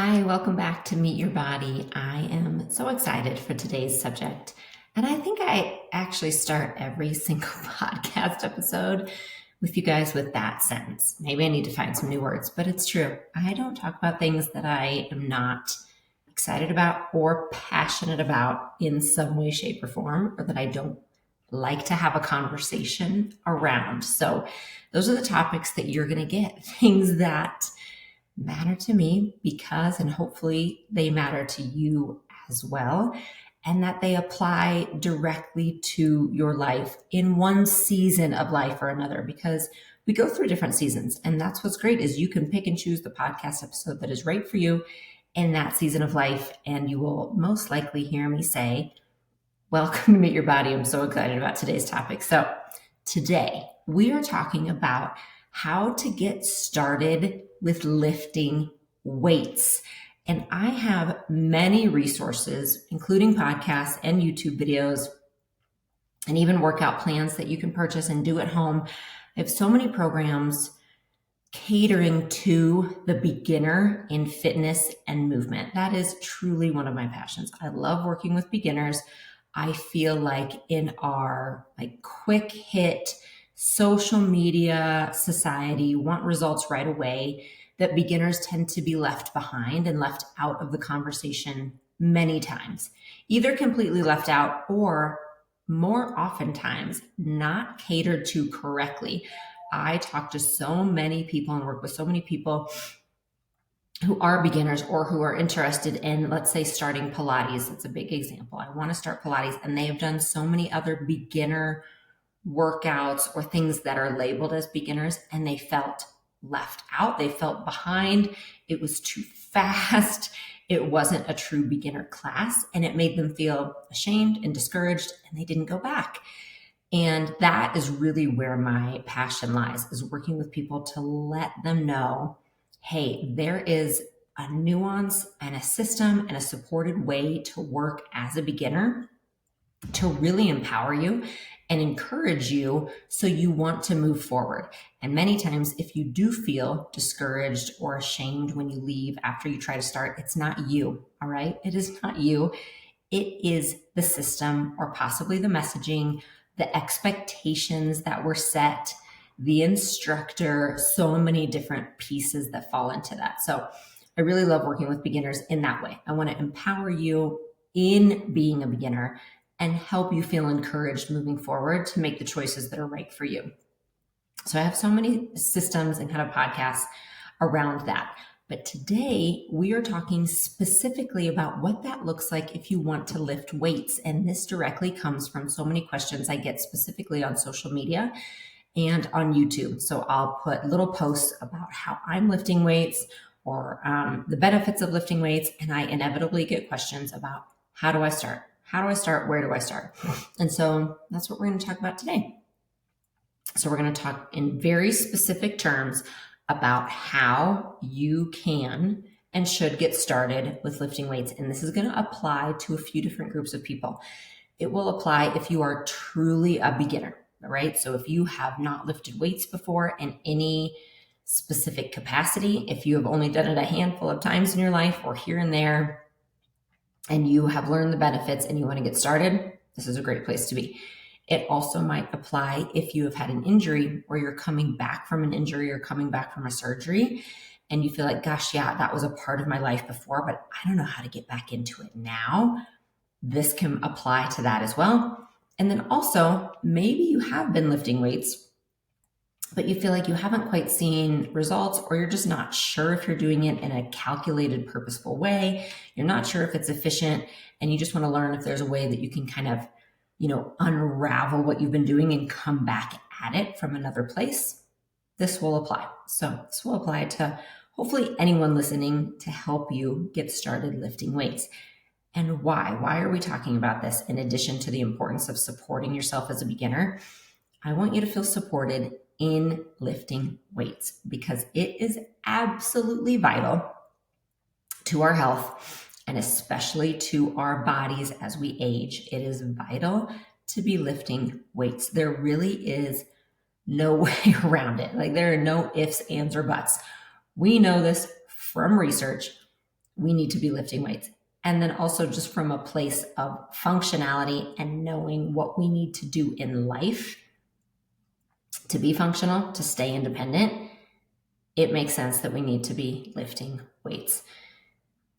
Hi, welcome back to Meet Your Body. I am so excited for today's subject. And I think I actually start every single podcast episode with you guys with that sentence. Maybe I need to find some new words, but it's true. I don't talk about things that I am not excited about or passionate about in some way, shape, or form, or that I don't like to have a conversation around. So those are the topics that you're going to get, things that matter to me because, and hopefully they matter to you as well, and that they apply directly to your life in one season of life or another, because we go through different seasons. And that's what's great is you can pick and choose the podcast episode that is right for you in that season of life. And you will most likely hear me say, welcome to Meet Your Body. I'm so excited about today's topic. So today we are talking about how to get started with lifting weights. And I have many resources, including podcasts and YouTube videos, and even workout plans that you can purchase and do at home. I have so many programs catering to the beginner in fitness and movement. That is truly one of my passions. I love working with beginners. I feel like in our quick hit social media society, want results right away, that beginners tend to be left behind and left out of the conversation many times, either completely left out or more oftentimes not catered to correctly. I talk to so many people and work with so many people who are beginners or who are interested in, let's say, starting Pilates. That's a big example. I want to start Pilates, and they have done so many other beginner workouts or things that are labeled as beginners, and they felt left out. They felt behind. It was too fast. It wasn't a true beginner class, and it made them feel ashamed and discouraged, and they didn't go back. And that is really where my passion lies, is working with people to let them know, hey, there is a nuance and a system and a supported way to work as a beginner to really empower you and encourage you so you want to move forward. And many times, if you do feel discouraged or ashamed when you leave after you try to start, it's not you, all right? It is not you. It is the system, or possibly the messaging, the expectations that were set, the instructor, so many different pieces that fall into that. So I really love working with beginners in that way. I want to empower you in being a beginner and help you feel encouraged moving forward to make the choices that are right for you. So I have so many systems and kind of podcasts around that. But today we are talking specifically about what that looks like if you want to lift weights. And this directly comes from so many questions I get specifically on social media and on YouTube. So I'll put little posts about how I'm lifting weights or the benefits of lifting weights. And I inevitably get questions about, how do I start? How do I start? Where do I start? And so that's what we're going to talk about today. So we're going to talk in very specific terms about how you can and should get started with lifting weights. And this is going to apply to a few different groups of people. It will apply if you are truly a beginner, right? So if you have not lifted weights before in any specific capacity, if you have only done it a handful of times in your life or here and there, and you have learned the benefits and you want to get started, this is a great place to be. It also might apply if you have had an injury, or you're coming back from an injury or coming back from a surgery, and you feel like, gosh, yeah, that was a part of my life before, but I don't know how to get back into it now. This can apply to that as well. And then also, maybe you have been lifting weights, but you feel like you haven't quite seen results, or you're just not sure if you're doing it in a calculated, purposeful way. You're not sure if it's efficient, and you just want to learn if there's a way that you can kind of, unravel what you've been doing and come back at it from another place. This will apply. So this will apply to hopefully anyone listening to help you get started lifting weights. And why? Why are we talking about this in addition to the importance of supporting yourself as a beginner? I want you to feel supported in lifting weights because it is absolutely vital to our health and especially to our bodies as we age. It is vital to be lifting weights. There really is no way around it. There are no ifs, ands, or buts. We know this from research. we need to be lifting weights. And then also just from a place of functionality and knowing what we need to do in life to be functional, to stay independent, it makes sense that we need to be lifting weights.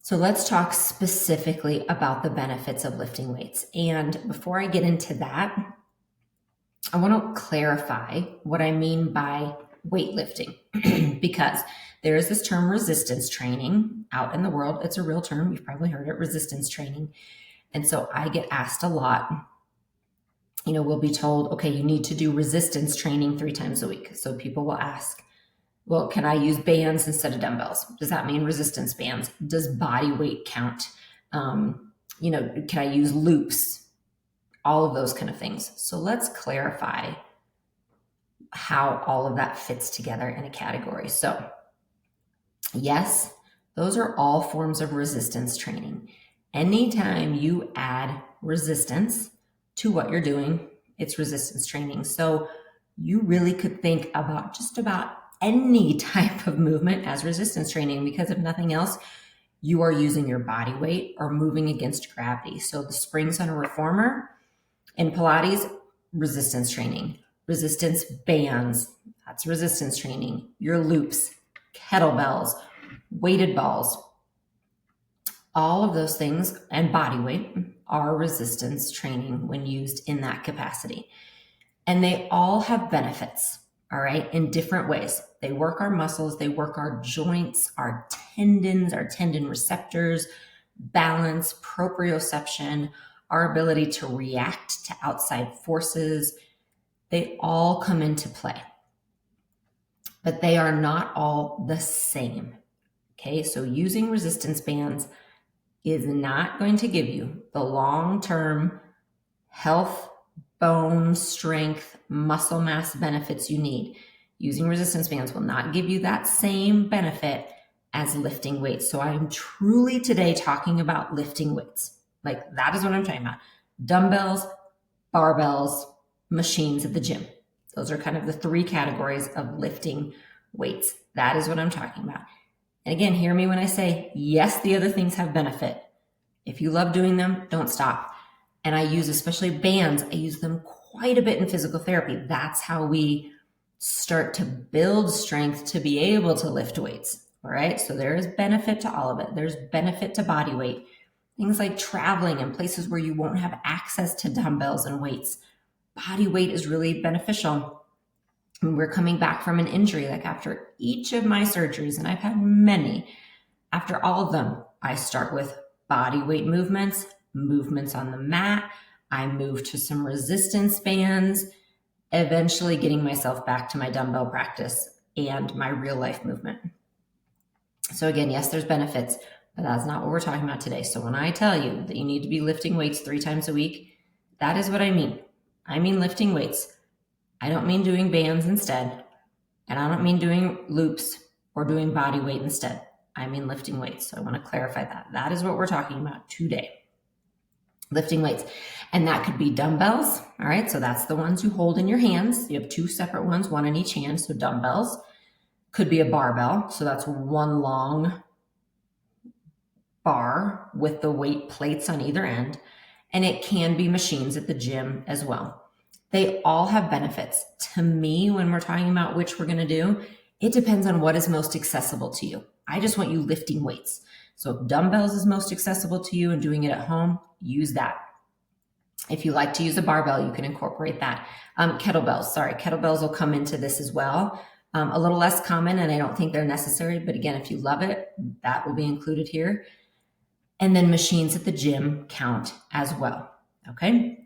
So let's talk specifically about the benefits of lifting weights. And before I get into that, I want to clarify what I mean by weightlifting because there is this term resistance training out in the world. It's a real term. You've probably heard it, resistance training. And so I get asked a lot, we'll be told, okay, you need to do resistance training 3 times a week. So people will ask, well, can I use bands instead of dumbbells? Does that mean resistance bands? Does body weight count? Can I use loops? All of those kind of things. So let's clarify how all of that fits together in a category. So yes, those are all forms of resistance training. Anytime you add resistance to what you're doing, it's resistance training. So you really could think about just about any type of movement as resistance training, because if nothing else, you are using your body weight or moving against gravity. So the springs on a reformer in Pilates, resistance training. Resistance bands, that's resistance training. Your loops, kettlebells, weighted balls, all of those things, and body weight are resistance training when used in that capacity. And they all have benefits, all right, in different ways. They work our muscles, they work our joints, our tendons, our tendon receptors, balance, proprioception, our ability to react to outside forces. They all come into play, but they are not all the same. Okay, so using resistance bands is not going to give you the long-term health, bone strength, muscle mass benefits you need. Using resistance bands will not give you that same benefit as lifting weights. So I'm truly today talking about lifting weights. Like that is what I'm talking about. Dumbbells, barbells, machines at the gym. Those are kind of the 3 categories of lifting weights. That is what I'm talking about. And again, hear me when I say, yes, the other things have benefit. If you love doing them, don't stop. And I use especially bands. I use them quite a bit in physical therapy. That's how we start to build strength to be able to lift weights. All right. So there is benefit to all of it. There's benefit to body weight. Things like traveling and places where you won't have access to dumbbells and weights. Body weight is really beneficial. When we're coming back from an injury, like after each of my surgeries, and I've had many, after all of them, I start with body weight movements on the mat. I move to some resistance bands, eventually getting myself back to my dumbbell practice and my real life movement. So again, yes, there's benefits, but that's not what we're talking about today. So when I tell you that you need to be lifting weights 3 times a week, that is what I mean. I mean lifting weights. I don't mean doing bands instead. And I don't mean doing loops or doing body weight instead. I mean lifting weights. So I want to clarify that. That is what we're talking about today. Lifting weights. And that could be dumbbells. All right. So that's the ones you hold in your hands. You have 2 separate ones, 1 in each hand. So dumbbells. Could be a barbell. So that's one long bar with the weight plates on either end. And it can be machines at the gym as well. They all have benefits. To me, when we're talking about which we're going to do, it depends on what is most accessible to you. I just want you lifting weights. So if dumbbells is most accessible to you and doing it at home, use that. If you like to use a barbell, you can incorporate that. Kettlebells will come into this as well. A little less common, and I don't think they're necessary. But again, if you love it, that will be included here. And then machines at the gym count as well. Okay.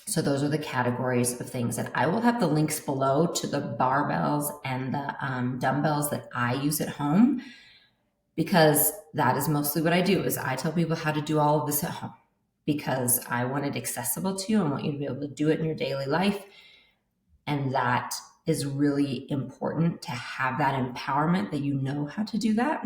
So those are the categories of things. And I will have the links below to the barbells and the dumbbells that I use at home, because that is mostly what I do. Is I tell people how to do all of this at home, because I want it accessible to you. I want you to be able to do it in your daily life. And that is really important, to have that empowerment that you know how to do that.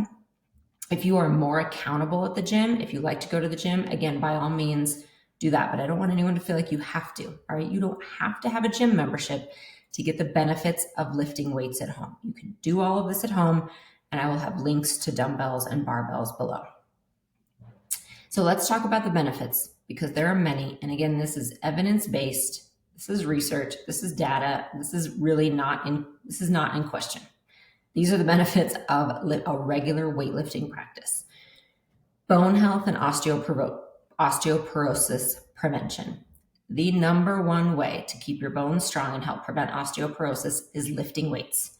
If you are more accountable at the gym, if you like to go to the gym, again, by all means, do that. But I don't want anyone to feel like you have to. All right. You don't have to have a gym membership to get the benefits of lifting weights at home. You can do all of this at home and I will have links to dumbbells and barbells below. So let's talk about the benefits, because there are many. And again, this is evidence-based. This is research. This is data. This is not in question. These are the benefits of a regular weightlifting practice. Bone health and osteoporosis prevention. The number one way to keep your bones strong and help prevent osteoporosis is lifting weights.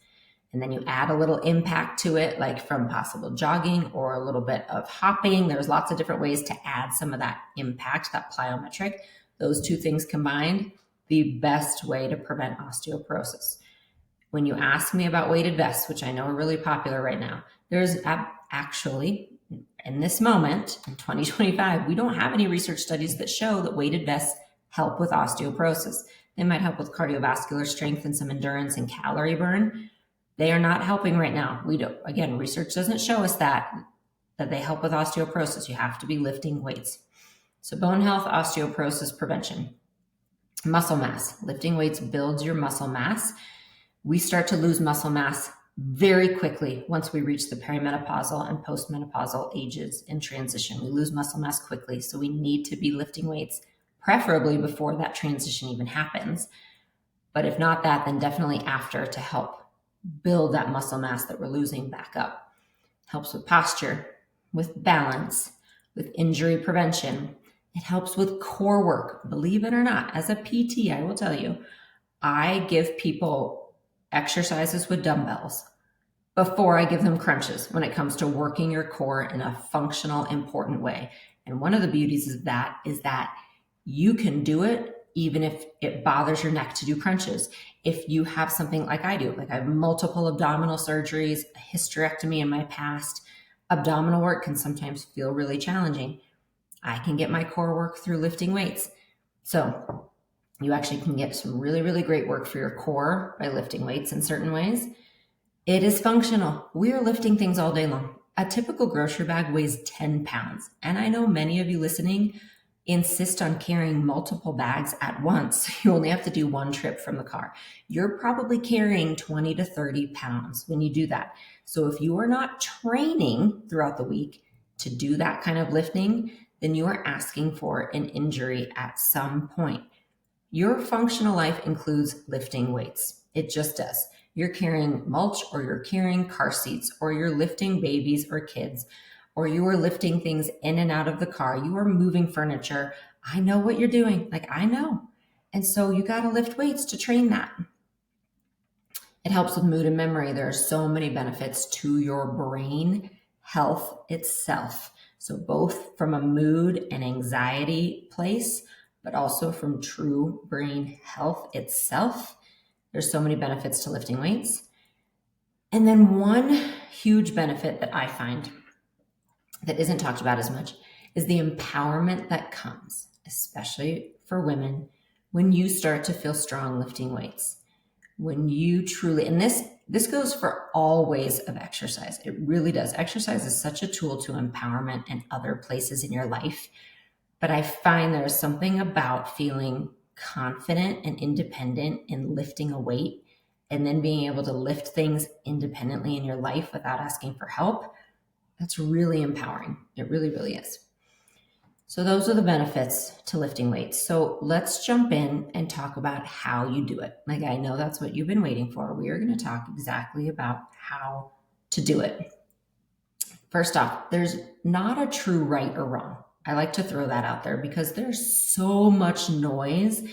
And then you add a little impact to it, like from possible jogging or a little bit of hopping. There's lots of different ways to add some of that impact, that plyometric. Those two things combined, the best way to prevent osteoporosis. When you ask me about weighted vests, which I know are really popular right now, there's actually, in this moment, in 2025, we don't have any research studies that show that weighted vests help with osteoporosis. They might help with cardiovascular strength and some endurance and calorie burn. They are not helping right now. Again, research doesn't show us that they help with osteoporosis. You have to be lifting weights. So bone health, osteoporosis prevention. Muscle mass. Lifting weights builds your muscle mass. We start to lose muscle mass very quickly once we reach the perimenopausal and postmenopausal ages in transition. We lose muscle mass quickly, so we need to be lifting weights, preferably before that transition even happens. But if not that, then definitely after, to help build that muscle mass that we're losing back up. Helps with posture, with balance, with injury prevention. It helps with core work. Believe it or not, as a PT, I will tell you, I give people exercises with dumbbells before I give them crunches when it comes to working your core in a functional, important way. And one of the beauties of that is that you can do it even if it bothers your neck to do crunches. If you have something like I do, like I have multiple abdominal surgeries, a hysterectomy in my past, abdominal work can sometimes feel really challenging. I can get my core work through lifting weights. So you actually can get some really, really great work for your core by lifting weights in certain ways. It is functional. We are lifting things all day long. A typical grocery bag weighs 10 pounds. And I know many of you listening insist on carrying multiple bags at once. You only have to do one trip from the car. You're probably carrying 20 to 30 pounds when you do that. So if you are not training throughout the week to do that kind of lifting, then you are asking for an injury at some point. Your functional life includes lifting weights. It just does. You're carrying mulch, or you're carrying car seats, or you're lifting babies or kids, or you are lifting things in and out of the car. You are moving furniture. I know what you're doing. I know. And so you got to lift weights to train that. It helps with mood and memory. There are so many benefits to your brain health itself. So both from a mood and anxiety place, but also from true brain health itself. There's so many benefits to lifting weights. And then one huge benefit that I find that isn't talked about as much is the empowerment that comes, especially for women, when you start to feel strong lifting weights. When you truly, and this goes for all ways of exercise. It really does. Exercise is such a tool to empowerment and other places in your life. But I find there's something about feeling confident and independent in lifting a weight, and then being able to lift things independently in your life without asking for help. That's really empowering. It really, really is. So those are the benefits to lifting weights. So let's jump in and talk about how you do it. I know that's what you've been waiting for. We are going to talk exactly about how to do it. First off, there's not a true right or wrong. I like to throw that out there because there's so much noise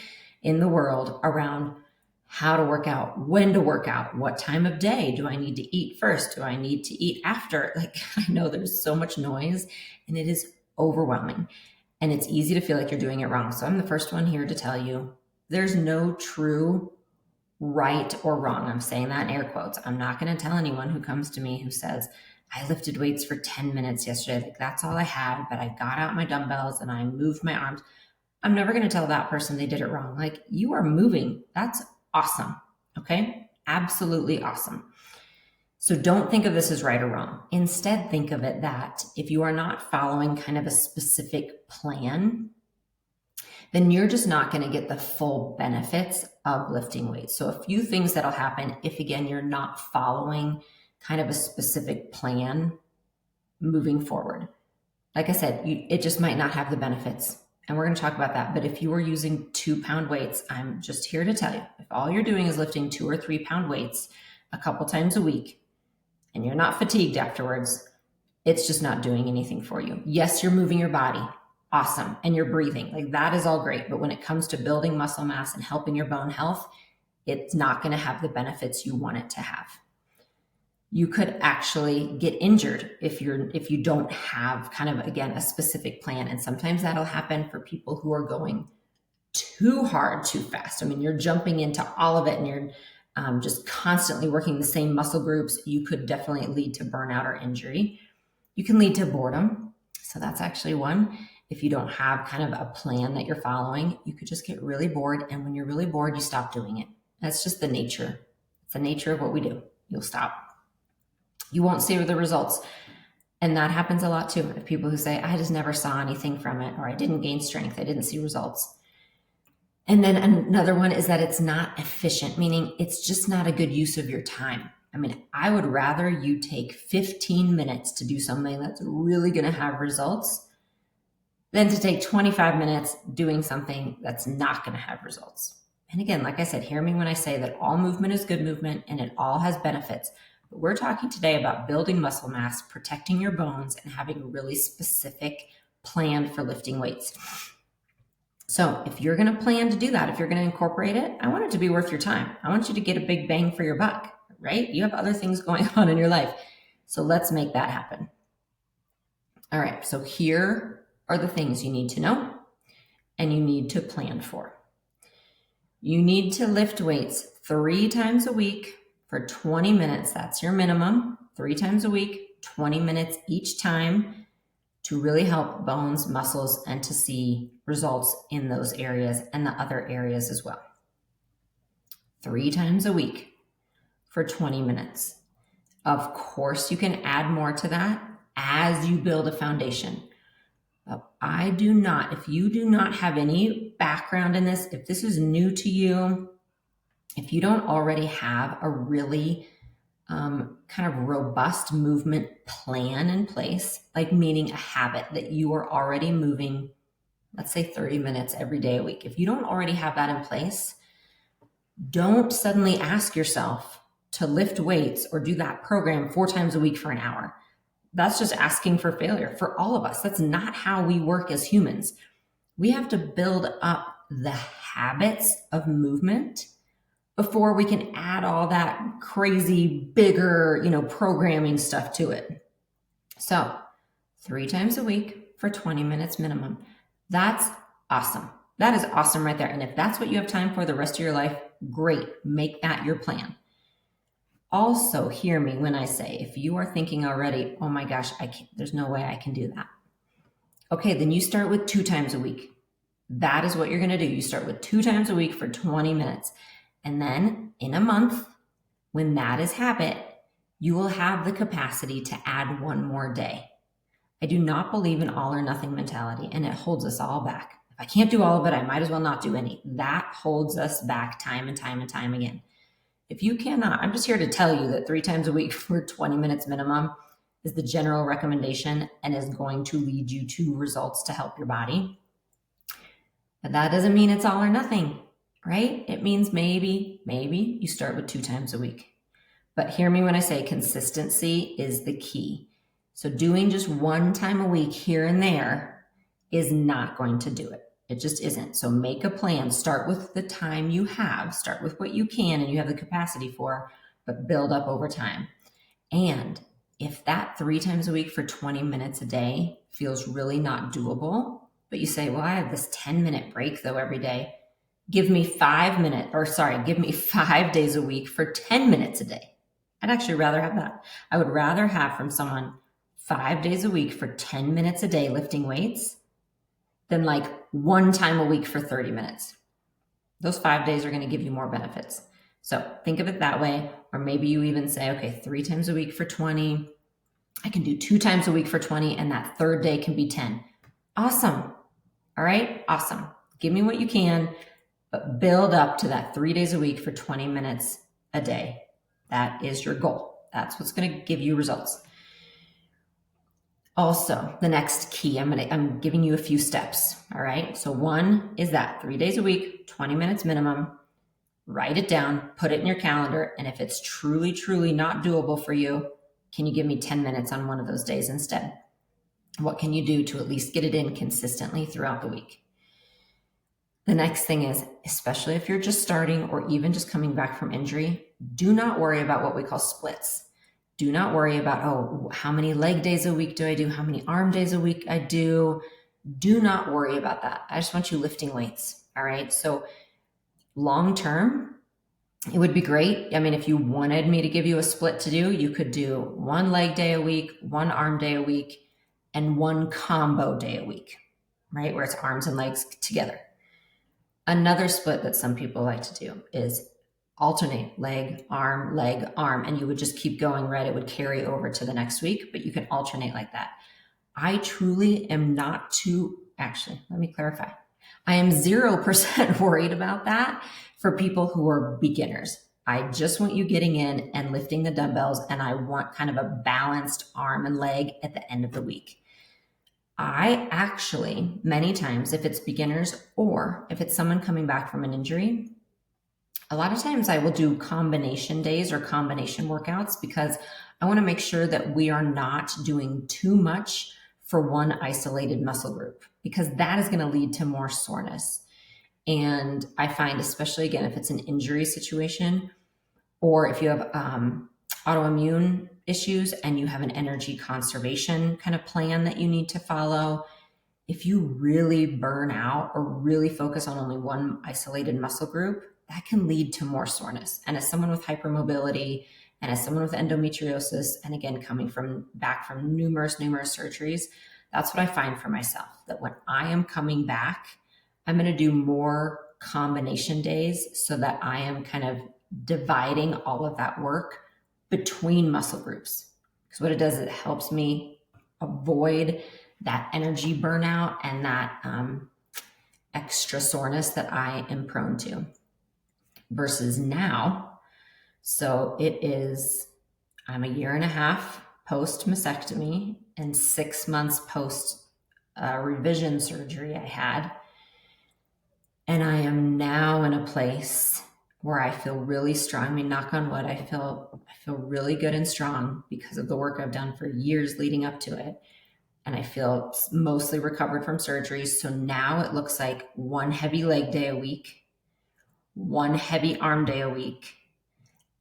in the world around how to work out, when to work out, what time of day do I need to eat first? Do I need to eat after? I know there's so much noise and it is overwhelming, and it's easy to feel like you're doing it wrong. So I'm the first one here to tell you there's no true right or wrong. I'm saying that in air quotes. I'm not going to tell anyone who comes to me who says, I lifted weights for 10 minutes yesterday. That's all I had, but I got out my dumbbells and I moved my arms. I'm never going to tell that person they did it wrong. You are moving. That's awesome. Okay? Absolutely awesome. So don't think of this as right or wrong. Instead, think of it that if you are not following kind of a specific plan, then you're just not going to get the full benefits of lifting weights. So a few things that'll happen if, again, you're not following kind of a specific plan moving forward. Like I said, it just might not have the benefits. And we're going to talk about that. But if you are using 2-pound weights, I'm just here to tell you, if all you're doing is lifting 2 or 3-pound weights a couple times a week and you're not fatigued afterwards, it's just not doing anything for you. Yes, you're moving your body. Awesome. And you're breathing. Like that is all great. But when it comes to building muscle mass and helping your bone health, it's not going to have the benefits you want it to have. You could actually get injured if you don't have kind of, again, a specific plan. And sometimes that'll happen for people who are going too hard, too fast. I mean, you're jumping into all of it and you're just constantly working the same muscle groups. You could definitely lead to burnout or injury. You can lead to boredom. So that's actually one. If you don't have kind of a plan that you're following, you could just get really bored. And when you're really bored, you stop doing it. That's just the nature. It's the nature of what we do. You'll stop. You won't see the results. And that happens a lot too. Of people who say, I just never saw anything from it, or I didn't gain strength. I didn't see results. And then another one is that it's not efficient, meaning it's just not a good use of your time. I mean, I would rather you take 15 minutes to do something that's really going to have results than to take 25 minutes doing something that's not going to have results. And again, like I said, hear me when I say that all movement is good movement and it all has benefits. But we're talking today about building muscle mass, protecting your bones, and having a really specific plan for lifting weights. So if you're going to plan to do that, if you're going to incorporate it, I want it to be worth your time. I want you to get a big bang for your buck, right? You have other things going on in your life. So let's make that happen. All right. So here are the things you need to know and you need to plan for. You need to lift weights 3 times a week for 20 minutes. That's your minimum. 3 times a week, 20 minutes each time to really help bones, muscles, and to see results in those areas and the other areas as well. 3 times a week for 20 minutes. Of course, you can add more to that as you build a foundation. But if you do not have any background in this, if this is new to you, if you don't already have a really kind of robust movement plan in place, like meaning a habit that you are already moving, let's say 30 minutes every day a week. If you don't already have that in place, don't suddenly ask yourself to lift weights or do that program 4 times a week for an hour. That's just asking for failure for all of us. That's not how we work as humans. We have to build up the habits of movement before we can add all that crazy, bigger, programming stuff to it. So 3 times a week for 20 minutes minimum. That's awesome. That is awesome right there. And if that's what you have time for the rest of your life, great. Make that your plan. Also, hear me when I say, if you are thinking already, oh my gosh, there's no way I can do that. Okay, then you start with 2 times a week. That is what you're going to do. You start with 2 times a week for 20 minutes. And then in a month, when that is habit, you will have the capacity to add 1 more day. I do not believe in all or nothing mentality, and it holds us all back. If I can't do all of it, I might as well not do any. That holds us back time and time and time again. If you cannot, I'm just here to tell you that 3 times a week for 20 minutes minimum is the general recommendation and is going to lead you to results to help your body. But that doesn't mean it's all or nothing, right? It means maybe you start with 2 times a week. But hear me when I say consistency is the key. So doing just 1 time a week here and there is not going to do it. It just isn't. So make a plan. Start with the time you have. Start with what you can and you have the capacity for, but build up over time. And if that 3 times a week for 20 minutes a day feels really not doable, but you say, well, I have this 10-minute break though every day. Give me 5 days a week for 10 minutes a day. I'd actually rather have that. I would rather have from someone 5 days a week for 10 minutes a day lifting weights than like 1 time a week for 30 minutes. Those 5 days are going to give you more benefits. So think of it that way. Or maybe you even say, okay, 3 times a week for 20. I can do 2 times a week for 20, and that 3rd day can be 10. Awesome. All right. Awesome. Give me what you can, but build up to that 3 days a week for 20 minutes a day. That is your goal. That's what's going to give you results. Also, the next key, I'm giving you a few steps. All right. So one is that 3 days a week, 20 minutes minimum. Write it down, put it in your calendar. And if it's truly, truly not doable for you, can you give me 10 minutes on one of those days instead? What can you do to at least get it in consistently throughout the week? The next thing is, especially if you're just starting or even just coming back from injury, do not worry about what we call splits. Do not worry about, oh, how many leg days a week do I do? How many arm days a week I do? Do not worry about that. I just want you lifting weights. All right. So long term, it would be great. I mean, if you wanted me to give you a split to do, you could do 1 leg day a week, 1 arm day a week, and 1 combo day a week, right? Where it's arms and legs together. Another split that some people like to do is alternate leg, arm, and you would just keep going, right? It would carry over to the next week, but you can alternate like that. I truly am not actually, let me clarify. I am 0% worried about that for people who are beginners. I just want you getting in and lifting the dumbbells, and I want kind of a balanced arm and leg at the end of the week. I actually, many times, if it's beginners or if it's someone coming back from an injury, a lot of times I will do combination days or combination workouts because I want to make sure that we are not doing too much for one isolated muscle group, because that is going to lead to more soreness. And I find, especially again, if it's an injury situation or if you have autoimmune issues and you have an energy conservation kind of plan that you need to follow, if you really burn out or really focus on only one isolated muscle group, that can lead to more soreness. And as someone with hypermobility and as someone with endometriosis, and again, coming back from numerous surgeries, that's what I find for myself, that when I am coming back, I'm going to do more combination days so that I am kind of dividing all of that work between muscle groups. Because what it does, it helps me avoid that energy burnout and that extra soreness that I am prone to. Versus now, so I'm a year and a half post mastectomy and 6 months post revision surgery I had. And I am now in a place where I feel really strong. I mean, knock on wood, I feel really good and strong because of the work I've done for years leading up to it. And I feel mostly recovered from surgeries. So now it looks like 1 heavy leg day a week, 1 heavy arm day a week.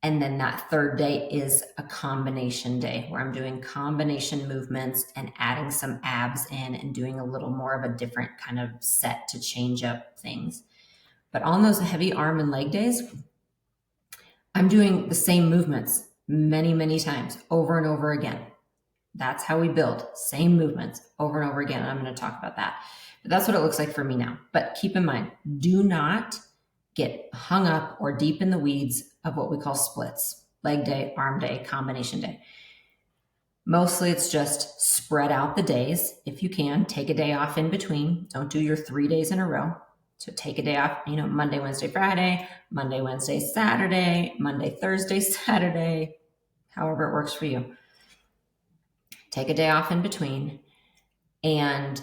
And then that 3rd day is a combination day where I'm doing combination movements and adding some abs in and doing a little more of a different kind of set to change up things. But on those heavy arm and leg days, I'm doing the same movements many times over and over again. That's how we build, same movements over and over again. And I'm going to talk about that. But that's what it looks like for me now. But keep in mind, do not get hung up or deep in the weeds of what we call splits, leg day, arm day, combination day. Mostly it's just spread out the days. If you can, take a day off in between. Don't do your 3 days in a row. So take a day off, Monday, Wednesday, Friday, Monday, Wednesday, Saturday, Monday, Thursday, Saturday, however it works for you. Take a day off in between and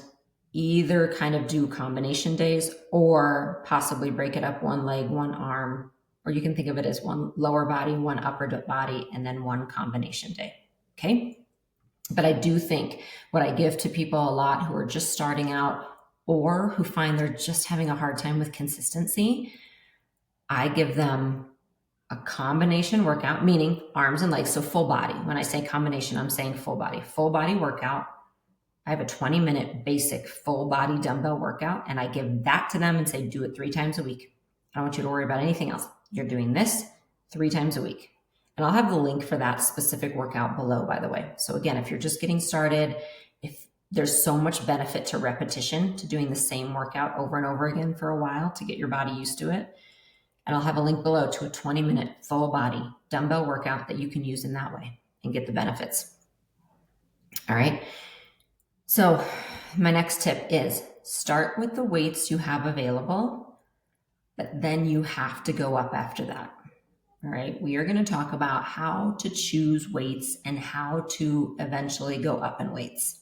either kind of do combination days or possibly break it up 1 leg, 1 arm, or you can think of it as 1 lower body, 1 upper body, and then 1 combination day. Okay. But I do think what I give to people a lot who are just starting out or who find they're just having a hard time with consistency, I give them a combination workout, meaning arms and legs, so full body. When I say combination, I'm saying full body workout. I have a 20-minute basic full body dumbbell workout, and I give that to them and say, do it 3 times a week. I don't want you to worry about anything else. You're doing this 3 times a week. And I'll have the link for that specific workout below, by the way. So again, if you're just getting started, if there's so much benefit to repetition, to doing the same workout over and over again for a while to get your body used to it. And I'll have a link below to a 20-minute full body dumbbell workout that you can use in that way and get the benefits. All right. So my next tip is start with the weights you have available, but then you have to go up after that. All right. We are going to talk about how to choose weights and how to eventually go up in weights.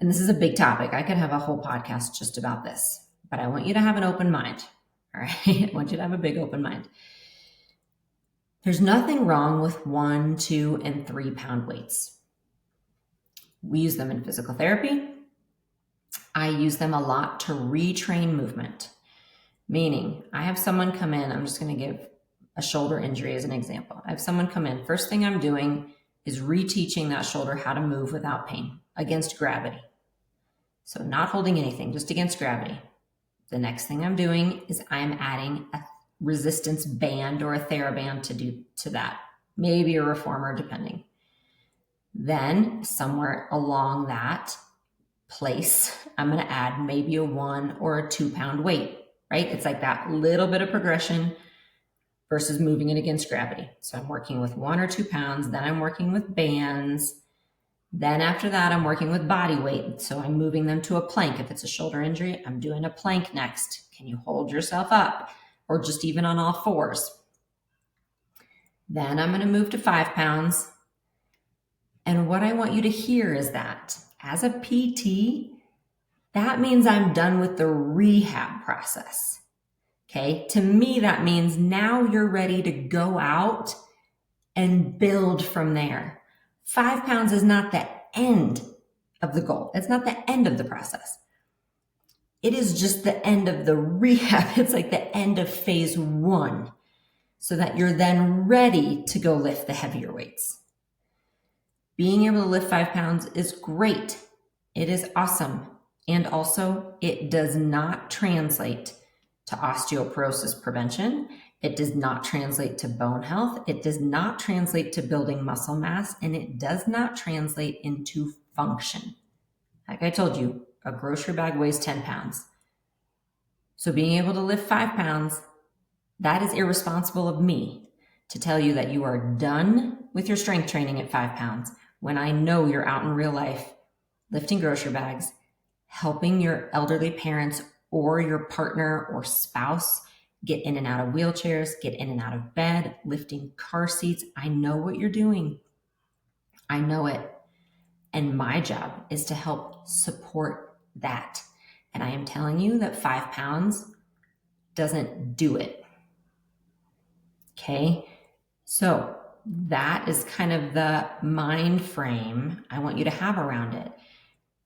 And this is a big topic. I could have a whole podcast just about this, but I want you to have an open mind. All right. I want you to have a big open mind. There's nothing wrong with 1, 2, and 3 pound weights. We use them in physical therapy. I use them a lot to retrain movement, meaning I have someone come in. I'm just going to give a shoulder injury as an example. I have someone come in. First thing I'm doing is reteaching that shoulder how to move without pain against gravity. So not holding anything, just against gravity. The next thing I'm doing is I'm adding a resistance band or a TheraBand to that, maybe a reformer depending. Then somewhere along that place, I'm going to add maybe a 1 or a 2 pound weight, right? It's like that little bit of progression versus moving it against gravity. So I'm working with 1 or 2 pounds, then I'm working with bands. Then after that, I'm working with body weight. So I'm moving them to a plank. If it's a shoulder injury, I'm doing a plank next. Can you hold yourself up or just even on all fours? Then I'm going to move to 5 pounds. And what I want you to hear is that as a PT, that means I'm done with the rehab process. Okay. To me, that means now you're ready to go out and build from there. 5 pounds is not the end of the goal. It's not the end of the process. It is just the end of the rehab. It's like the end of phase 1 so that you're then ready to go lift the heavier weights. Being able to lift 5 pounds is great. It is awesome. And also it does not translate to osteoporosis prevention. It does not translate to bone health. It does not translate to building muscle mass, and it does not translate into function. Like I told you, a grocery bag weighs 10 pounds. So being able to lift 5 pounds, that is irresponsible of me to tell you that you are done with your strength training at 5 pounds when I know you're out in real life lifting grocery bags, helping your elderly parents or your partner or spouse get in and out of wheelchairs, get in and out of bed, lifting car seats. I know what you're doing. I know it. And my job is to help support that. And I am telling you that 5 pounds doesn't do it. Okay. So that is kind of the mind frame I want you to have around it.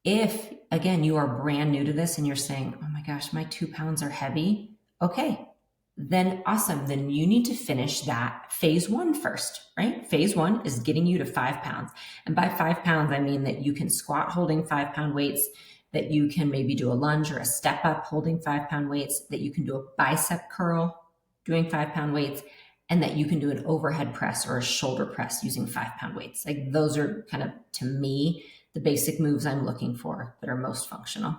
If, again, you are brand new to this and you're saying, oh my gosh, my 2 pounds are heavy. Okay, then awesome. Then you need to finish that phase 1 first, right? Phase 1 is getting you to 5 pounds. And by 5 pounds, I mean that you can squat holding 5 pound weights, that you can maybe do a lunge or a step up holding 5 pound weights, that you can do a bicep curl doing 5 pound weights, and that you can do an overhead press or a shoulder press using 5 pound weights. Like those are kind of, to me, the basic moves I'm looking for that are most functional.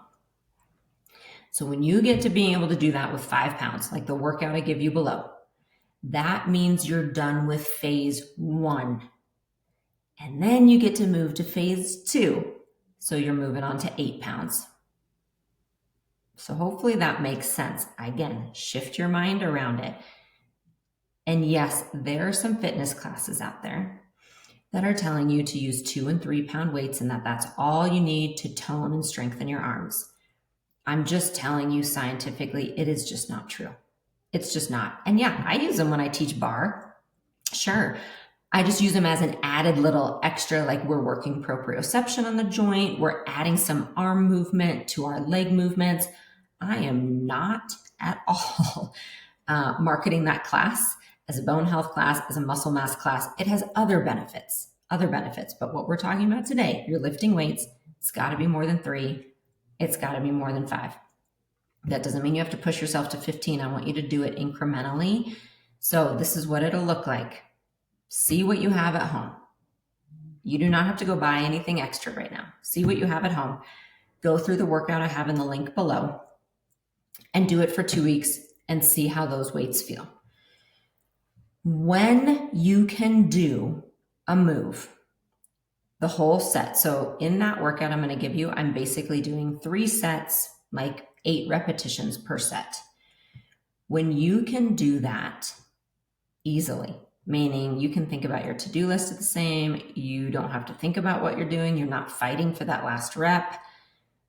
So when you get to being able to do that with 5 pounds, like the workout I give you below, that means you're done with phase 1. And then you get to move to phase 2. So you're moving on to 8 pounds. So hopefully that makes sense. Again, shift your mind around it. And yes, there are some fitness classes out there that are telling you to use 2 and 3 pound weights and that's all you need to tone and strengthen your arms. I'm just telling you scientifically, it is just not true. It's just not. And yeah, I use them when I teach bar. Sure. I just use them as an added little extra, like we're working proprioception on the joint. We're adding some arm movement to our leg movements. I am not at all marketing that class as a bone health class, as a muscle mass class. It has other benefits. But what we're talking about today, you're lifting weights. It's got to be more than 3. It's got to be more than 5. That doesn't mean you have to push yourself to 15. I want you to do it incrementally. So this is what it'll look like. See what you have at home. You do not have to go buy anything extra right now. See what you have at home. Go through the workout I have in the link below and do it for 2 weeks and see how those weights feel. When you can do a move, the whole set. So in that workout I'm going to give you, I'm basically doing 3 sets, like 8 repetitions per set. When you can do that easily, meaning you can think about your to-do list the same. You don't have to think about what you're doing. You're not fighting for that last rep.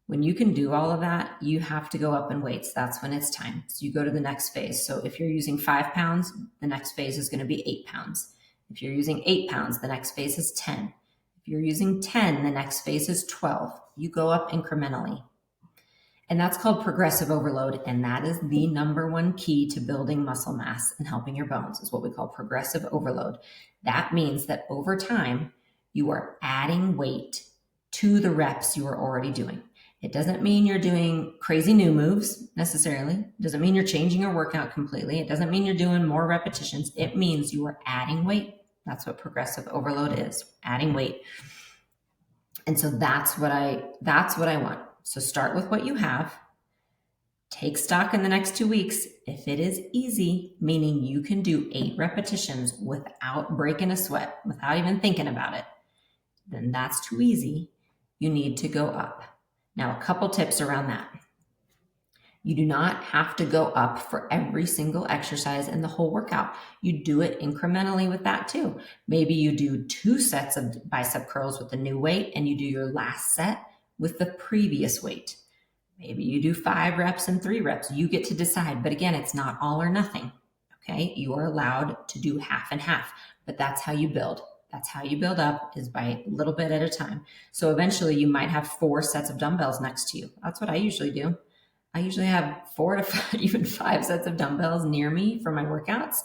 When you can do all of that, you have to go up in weights. That's when it's time. So you go to the next phase. So if you're using 5 pounds, the next phase is going to be 8 pounds. If you're using 8 pounds, the next phase is 10. If you're using 10, the next phase is 12. You go up incrementally. And that's called progressive overload. And that is the number one key to building muscle mass and helping your bones, is what we call progressive overload. That means that over time, you are adding weight to the reps you are already doing. It doesn't mean you're doing crazy new moves necessarily. It doesn't mean you're changing your workout completely. It doesn't mean you're doing more repetitions. It means you are adding weight. That's what progressive overload is, adding weight. And so that's what I want. So start with what you have. Take stock in the next 2 weeks. If it is easy, meaning you can do 8 repetitions without breaking a sweat, without even thinking about it, then that's too easy. You need to go up. Now, a couple tips around that. You do not have to go up for every single exercise in the whole workout. You do it incrementally with that too. Maybe you do 2 sets of bicep curls with the new weight and you do your last set with the previous weight. Maybe you do 5 reps and 3 reps. You get to decide. But again, it's not all or nothing. Okay. You are allowed to do half and half, but that's how you build. That's how you build up, is by a little bit at a time. So eventually you might have 4 sets of dumbbells next to you. That's what I usually do. I usually have 4 to 5, even 5 sets of dumbbells near me for my workouts.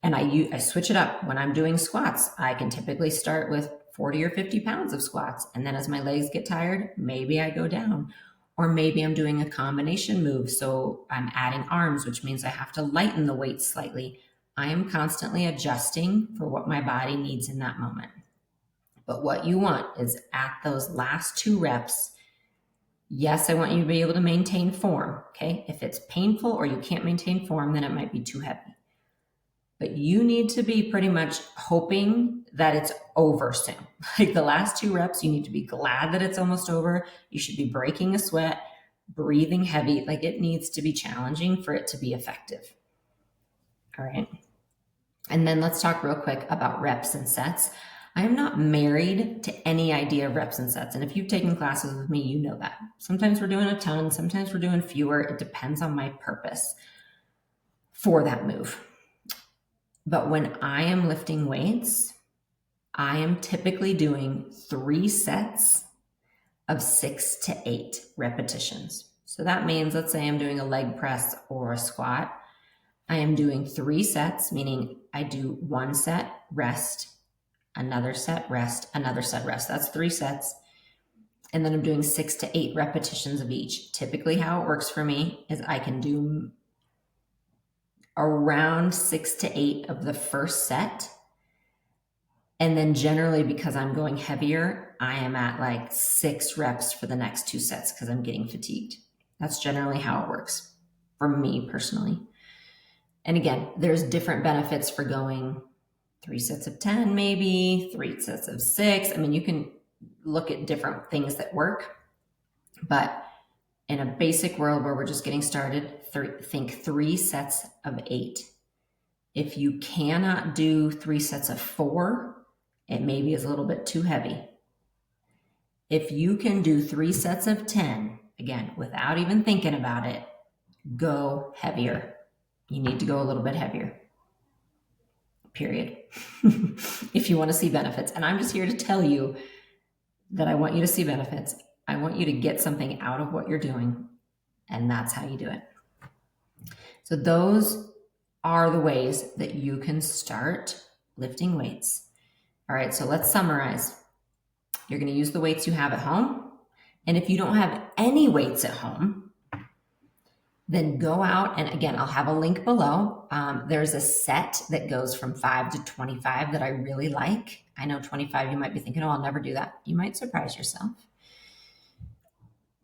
And I switch it up. When I'm doing squats, I can typically start with 40 or 50 pounds of squats. And then as my legs get tired, maybe I go down. Or maybe I'm doing a combination move. So I'm adding arms, which means I have to lighten the weight slightly. I am constantly adjusting for what my body needs in that moment. But what you want is at those last 2 reps, yes, I want you to be able to maintain form, okay? If it's painful or you can't maintain form, then it might be too heavy. But you need to be pretty much hoping that it's over soon. Like the last 2 reps, you need to be glad that it's almost over. You should be breaking a sweat, breathing heavy. Like it needs to be challenging for it to be effective. All right. And then let's talk real quick about reps and sets. I am not married to any idea of reps and sets. And if you've taken classes with me, you know that. Sometimes we're doing a ton, sometimes we're doing fewer. It depends on my purpose for that move. But when I am lifting weights, I am typically doing 3 sets of 6 to 8 repetitions. So that means, let's say I'm doing a leg press or a squat. I am doing 3 sets, meaning I do 1 set, rest, another set, rest, another set, rest. That's 3 sets. And then I'm doing 6 to 8 repetitions of each. Typically how it works for me is I can do around 6 to 8 of the first set. And then generally, because I'm going heavier, I am at like 6 reps for the next 2 sets because I'm getting fatigued. That's generally how it works for me personally. And again, there's different benefits for going 3 sets of 10, maybe 3 sets of 6. I mean, you can look at different things that work, but in a basic world where we're just getting started, think 3 sets of 8. If you cannot do 3 sets of 4, it maybe is a little bit too heavy. If you can do 3 sets of 10, again, without even thinking about it, go heavier. You need to go a little bit heavier, period. If you want to see benefits. And I'm just here to tell you that I want you to see benefits. I want you to get something out of what you're doing. And that's how you do it. So those are the ways that you can start lifting weights. All right, so let's summarize. You're going to use the weights you have at home. And if you don't have any weights at home, then go out, and again, I'll have a link below. There's a set that goes from 5 to 25 that I really like. I know 25, you might be thinking, oh, I'll never do that. You might surprise yourself.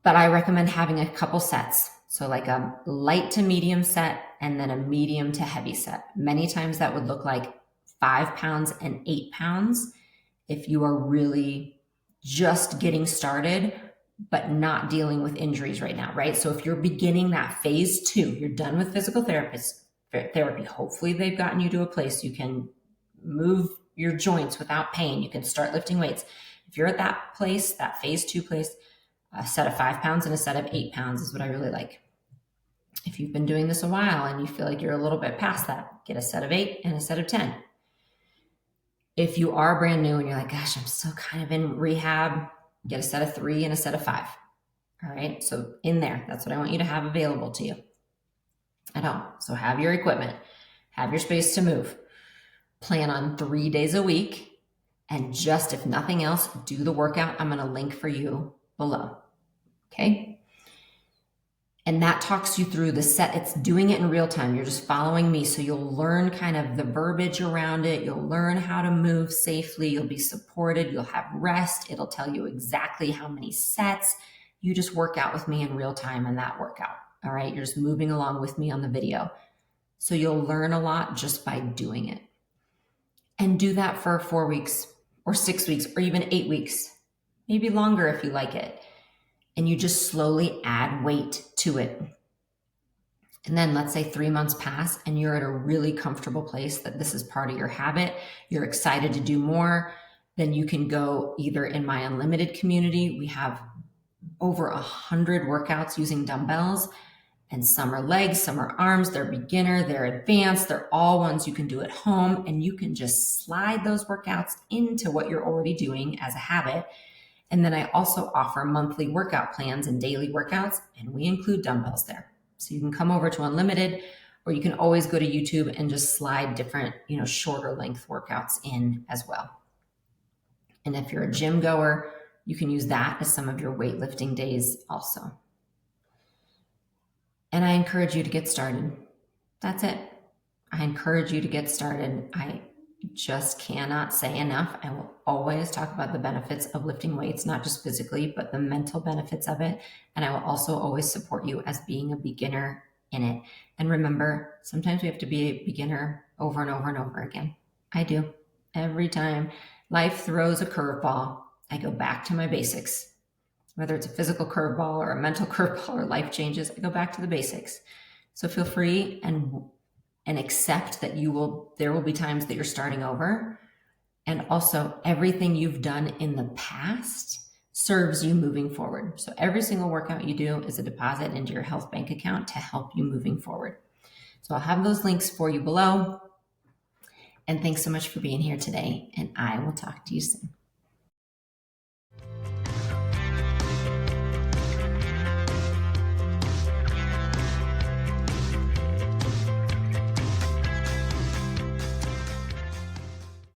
But I recommend having a couple sets. So like a light to medium set and then a medium to heavy set. Many times that would look like 5 pounds and 8 pounds if you are really just getting started, but not dealing with injuries right now, right? So if you're beginning that phase 2, you're done with physical therapy. Hopefully they've gotten you to a place you can move your joints without pain. You can start lifting weights. If you're at that place, that phase 2 place, a set of 5 pounds and a set of 8 pounds is what I really like. If you've been doing this a while and you feel like you're a little bit past that, get a set of 8 and a set of 10. If you are brand new and you're like, gosh, I'm still kind of in rehab, get a set of 3 and a set of 5. All right. So in there, that's what I want you to have available to you at home. So have your equipment, have your space to move, plan on 3 days a week, and just if nothing else, do the workout I'm going to link for you below. Okay. And that talks you through the set. It's doing it in real time. You're just following me. So you'll learn kind of the verbiage around it. You'll learn how to move safely. You'll be supported. You'll have rest. It'll tell you exactly how many sets. You just work out with me in real time in that workout. All right. You're just moving along with me on the video. So you'll learn a lot just by doing it. And do that for 4 weeks or 6 weeks or even 8 weeks, maybe longer if you like it. And you just slowly add weight to it. And then let's say 3 months pass and you're at a really comfortable place that this is part of your habit. You're excited to do more. Then you can go either in my unlimited community. We have over 100 workouts using dumbbells, and some are legs, some are arms. They're beginner, they're advanced. They're all ones you can do at home, and you can just slide those workouts into what you're already doing as a habit. And then I also offer monthly workout plans and daily workouts, and we include dumbbells there. So you can come over to Unlimited, or you can always go to YouTube and just slide different, shorter length workouts in as well. And if you're a gym goer, you can use that as some of your weightlifting days also. And I encourage you to get started. That's it. I encourage you to get started. I just cannot say enough. I will always talk about the benefits of lifting weights, not just physically, but the mental benefits of it. And I will also always support you as being a beginner in it. And remember, sometimes we have to be a beginner over and over and over again. I do. Every time life throws a curveball, I go back to my basics. Whether it's a physical curveball or a mental curveball or life changes, I go back to the basics. So feel free and accept that there will be times that you're starting over. And also everything you've done in the past serves you moving forward. So every single workout you do is a deposit into your health bank account to help you moving forward. So I'll have those links for you below. And thanks so much for being here today. And I will talk to you soon.